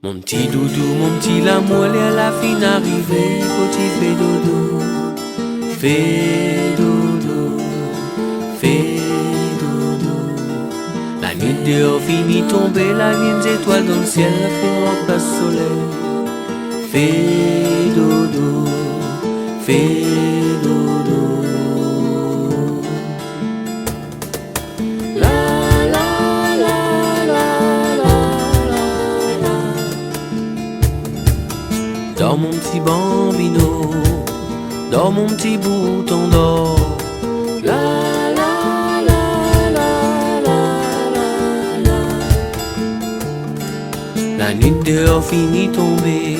Mon petit doudou, mon petit l'amour, à la fin arrivée, faut tu fais dodo, fais dodo, fais dodo. La nuit dehors finit tomber, la ligne étoile dans le ciel, la fait noir place soleil. Fais dodo, fais dodo. Dans mon petit bambino, dans mon petit bouton d'or. La la la la la la la. La nuit dehors finit tomber,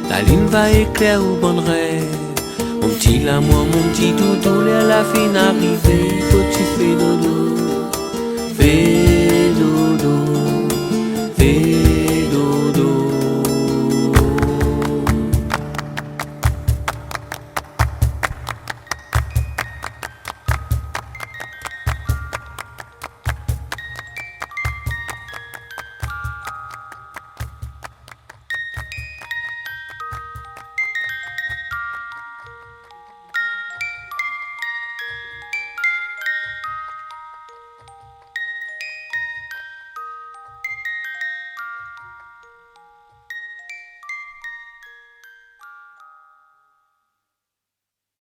la lune va éclairer au bon rêve. Mon petit l'amour, mon petit doudou, à la fin arrivée, faut tu fais dodo, fais